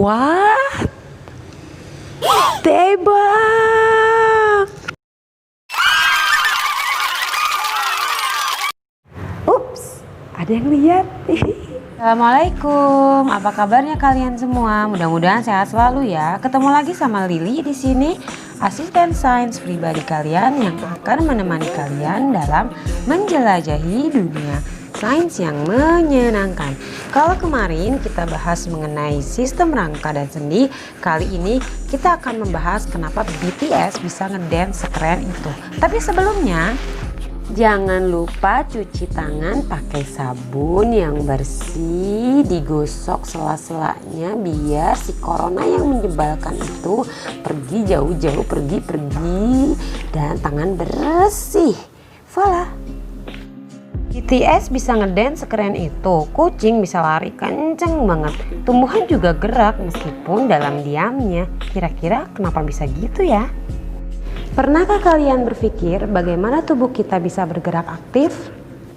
What? Tebak! Ups, ada yang lihat. Assalamualaikum, apa kabarnya kalian semua? Mudah-mudahan sehat selalu ya. Ketemu lagi sama Lili di sini, asisten sains pribadi kalian yang akan menemani kalian dalam menjelajahi dunia sains yang menyenangkan. Kalau kemarin kita bahas mengenai sistem rangka dan sendi, kali ini kita akan membahas kenapa BTS bisa ngedance sekeren itu. Tapi sebelumnya, jangan lupa cuci tangan pakai sabun yang bersih, digosok sela-selanya biar si corona yang menyebalkan itu pergi jauh-jauh, pergi dan tangan bersih. Voila. BTS bisa ngedance sekeren itu, kucing bisa lari kenceng banget, tumbuhan juga gerak meskipun dalam diamnya. Kira-kira kenapa bisa gitu ya? Pernahkah kalian berpikir bagaimana tubuh kita bisa bergerak aktif?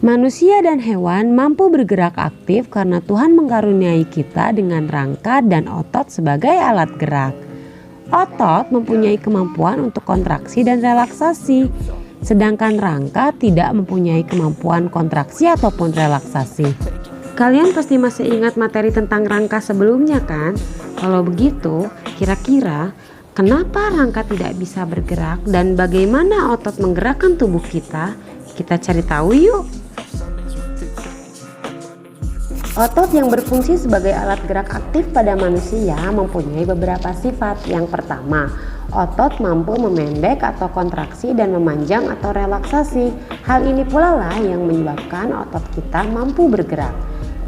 Manusia dan hewan mampu bergerak aktif karena Tuhan mengkaruniai kita dengan rangka dan otot sebagai alat gerak. Otot mempunyai kemampuan untuk kontraksi dan relaksasi, sedangkan rangka tidak mempunyai kemampuan kontraksi ataupun relaksasi. Kalian pasti masih ingat materi tentang rangka sebelumnya kan? Kalau begitu, kira-kira kenapa rangka tidak bisa bergerak dan bagaimana otot menggerakkan tubuh kita? Kita cari tahu yuk. Otot yang berfungsi sebagai alat gerak aktif pada manusia mempunyai beberapa sifat. Yang pertama, otot mampu memendek atau kontraksi dan memanjang atau relaksasi. Hal ini pula lah yang menyebabkan otot kita mampu bergerak.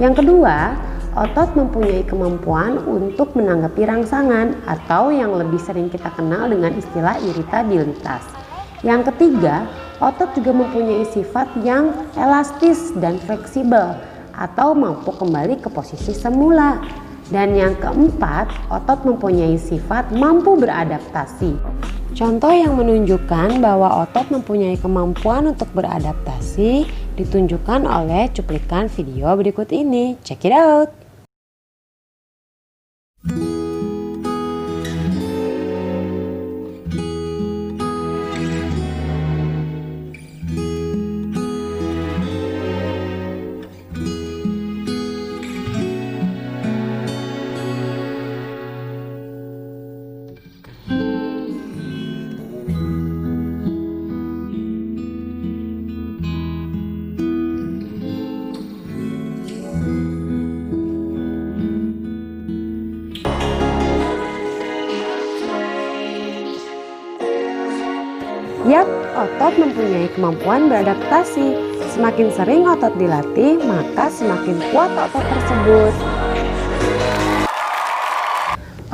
Yang kedua, otot mempunyai kemampuan untuk menanggapi rangsangan atau yang lebih sering kita kenal dengan istilah iritabilitas. Yang ketiga, otot juga mempunyai sifat yang elastis dan fleksibel atau mampu kembali ke posisi semula. Dan yang keempat, otot mempunyai sifat mampu beradaptasi. Contoh yang menunjukkan bahwa otot mempunyai kemampuan untuk beradaptasi ditunjukkan oleh cuplikan video berikut ini. Check it out! Yap, otot mempunyai kemampuan beradaptasi. Semakin sering otot dilatih, maka semakin kuat otot tersebut.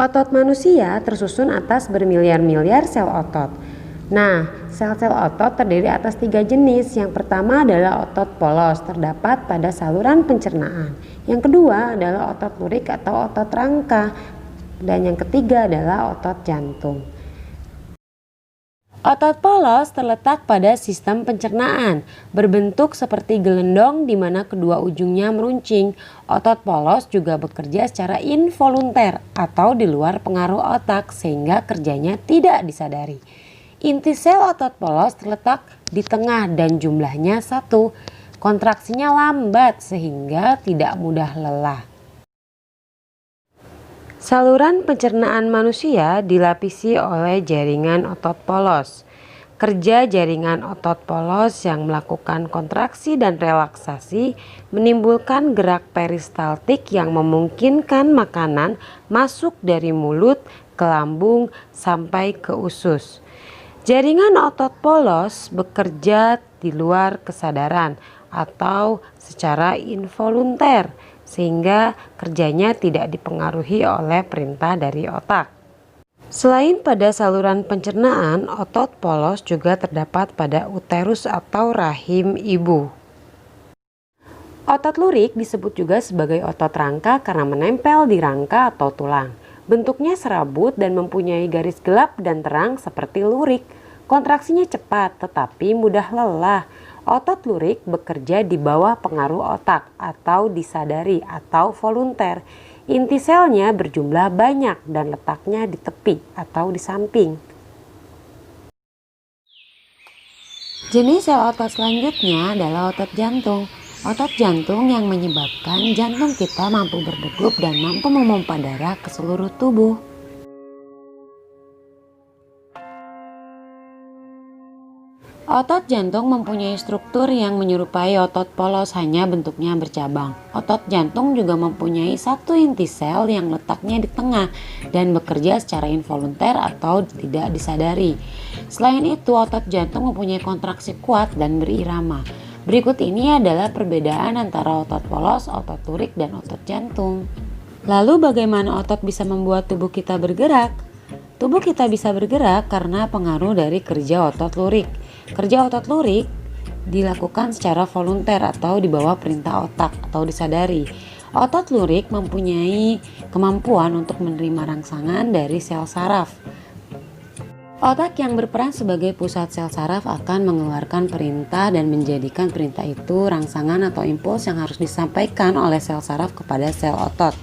Otot manusia tersusun atas bermiliar-miliar sel otot. Nah, sel-sel otot terdiri atas 3 jenis. Yang pertama adalah otot polos, terdapat pada saluran pencernaan. Yang kedua adalah otot lurik atau otot rangka. Dan yang ketiga adalah otot jantung. Otot polos terletak pada sistem pencernaan, berbentuk seperti gelendong di mana kedua ujungnya meruncing. Otot polos juga bekerja secara involunter atau di luar pengaruh otak sehingga kerjanya tidak disadari. Inti sel otot polos terletak di tengah dan jumlahnya 1. Kontraksinya lambat sehingga tidak mudah lelah. Saluran pencernaan manusia dilapisi oleh jaringan otot polos. Kerja jaringan otot polos yang melakukan kontraksi dan relaksasi menimbulkan gerak peristaltik yang memungkinkan makanan masuk dari mulut ke lambung sampai ke usus. Jaringan otot polos bekerja di luar kesadaran atau secara involunter, sehingga kerjanya tidak dipengaruhi oleh perintah dari otak. Selain pada saluran pencernaan, otot polos juga terdapat pada uterus atau rahim ibu. Otot lurik disebut juga sebagai otot rangka karena menempel di rangka atau tulang. Bentuknya serabut dan mempunyai garis gelap dan terang seperti lurik. Kontraksinya cepat tetapi mudah lelah. Otot lurik bekerja di bawah pengaruh otak atau disadari atau volunter. Inti selnya berjumlah banyak dan letaknya di tepi atau di samping. Jenis sel otot selanjutnya adalah otot jantung. Otot jantung yang menyebabkan jantung kita mampu berdegup dan mampu memompa darah ke seluruh tubuh. Otot jantung mempunyai struktur yang menyerupai otot polos, hanya bentuknya bercabang. Otot jantung juga mempunyai satu inti sel yang letaknya di tengah dan bekerja secara involunter atau tidak disadari. Selain itu, otot jantung mempunyai kontraksi kuat dan berirama. Berikut ini adalah perbedaan antara otot polos, otot lurik, dan otot jantung. Lalu bagaimana otot bisa membuat tubuh kita bergerak? Tubuh kita bisa bergerak karena pengaruh dari kerja otot lurik. Kerja otot lurik dilakukan secara volunter atau di bawah perintah otak atau disadari. Otot lurik mempunyai kemampuan untuk menerima rangsangan dari sel saraf. Otak yang berperan sebagai pusat sel saraf akan mengeluarkan perintah dan menjadikan perintah itu rangsangan atau impuls yang harus disampaikan oleh sel saraf kepada sel otot.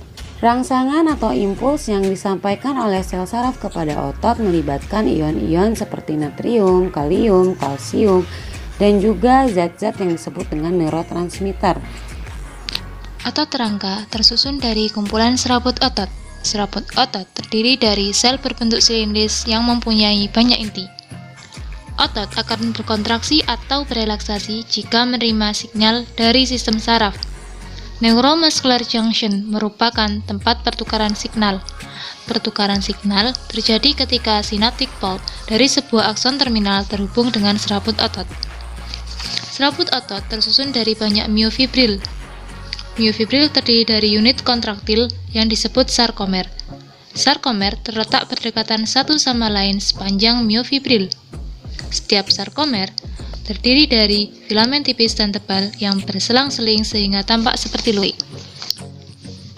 Rangsangan atau impuls yang disampaikan oleh sel saraf kepada otot melibatkan ion-ion seperti natrium, kalium, kalsium, dan juga zat-zat yang disebut dengan neurotransmitter. Otot rangka tersusun dari kumpulan serabut otot. Serabut otot terdiri dari sel berbentuk silindris yang mempunyai banyak inti. Otot akan berkontraksi atau berelaksasi jika menerima sinyal dari sistem saraf. Neuromuscular junction merupakan tempat pertukaran signal. Pertukaran signal terjadi ketika synaptic pulse dari sebuah akson terminal terhubung dengan serabut otot. Serabut otot tersusun dari banyak myofibril. Myofibril terdiri dari unit kontraktil yang disebut sarkomer. Sarkomer terletak berdekatan satu sama lain sepanjang myofibril. Setiap sarkomer terdiri dari filamen tipis dan tebal yang berselang-seling sehingga tampak seperti lurik.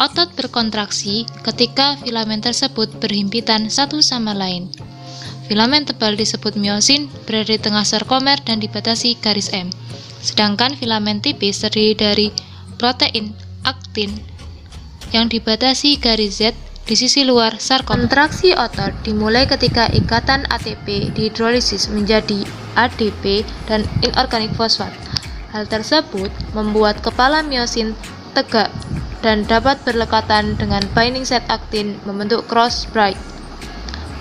Otot berkontraksi ketika filamen tersebut berhimpitan satu sama lain. Filamen tebal disebut myosin, berada di tengah sarkomer dan dibatasi garis M. Sedangkan filamen tipis terdiri dari protein aktin yang dibatasi garis Z di sisi luar sarkomer. Kontraksi otot dimulai ketika ikatan ATP dihidrolisis menjadi ADP dan inorganik fosfat. Hal tersebut membuat kepala myosin tegak dan dapat berlekatan dengan binding site aktin membentuk cross braid.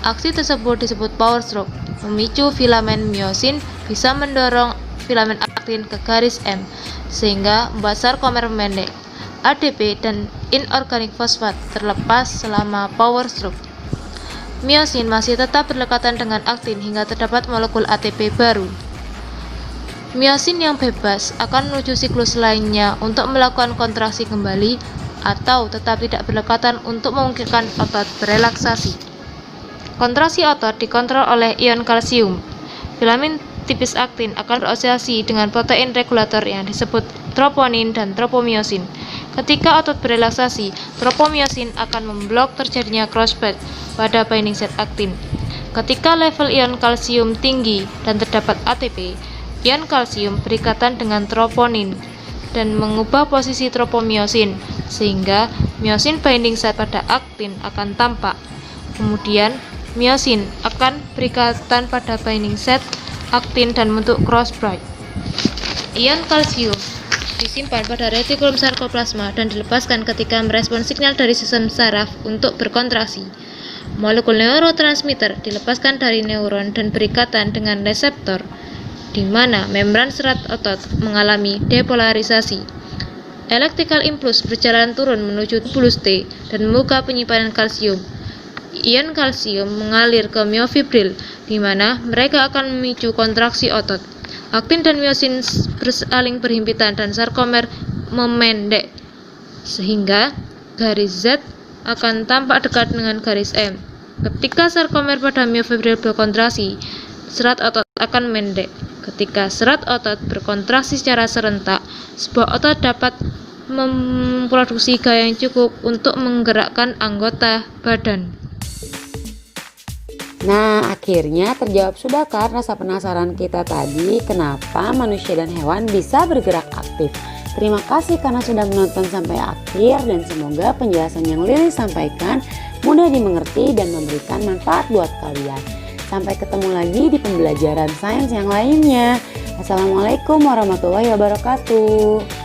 Aksi tersebut disebut power stroke. Memicu filamen myosin bisa mendorong filamen aktin ke garis M sehingga membuat sarkomer memendek. ADP dan inorganik fosfat terlepas selama power stroke. Myosin masih tetap berdekatan dengan aktin hingga terdapat molekul ATP baru. Myosin yang bebas akan menuju siklus lainnya untuk melakukan kontraksi kembali atau tetap tidak berdekatan untuk memungkinkan otot berelaksasi. Kontraksi otot dikontrol oleh ion kalsium. Filamen tipis aktin akan berasosiasi dengan protein regulator yang disebut troponin dan tropomyosin. Ketika otot berelaksasi, tropomyosin akan memblok terjadinya crossbreed pada binding site aktin. Ketika level ion kalsium tinggi dan terdapat ATP, ion kalsium berikatan dengan troponin dan mengubah posisi tropomyosin sehingga myosin binding site pada aktin akan tampak. Kemudian myosin akan berikatan pada binding site aktin dan membentuk crossbreed. Ion kalsium disimpan pada retikulum sarkoplasma dan dilepaskan ketika merespon sinyal dari sistem saraf untuk berkontraksi. Molekul neurotransmitter dilepaskan dari neuron dan berikatan dengan reseptor, di mana membran serat otot mengalami depolarisasi. Electrical impulse berjalan turun menuju bulus T dan membuka penyimpanan kalsium. Ion kalsium mengalir ke myofibril, di mana mereka akan memicu kontraksi otot. Aktin dan myosin saling berhimpitan dan sarkomer memendek, sehingga garis Z akan tampak dekat dengan garis M. Ketika sarkomer pada myofibril berkontraksi, serat otot akan mendek. Ketika serat otot berkontraksi secara serentak, sebuah otot dapat memproduksi gaya yang cukup untuk menggerakkan anggota badan. Nah, akhirnya terjawab sudah kan rasa penasaran kita tadi kenapa manusia dan hewan bisa bergerak aktif. Terima kasih karena sudah menonton sampai akhir dan semoga penjelasan yang Lili sampaikan mudah dimengerti dan memberikan manfaat buat kalian. Sampai ketemu lagi di pembelajaran sains yang lainnya. Assalamualaikum warahmatullahi wabarakatuh.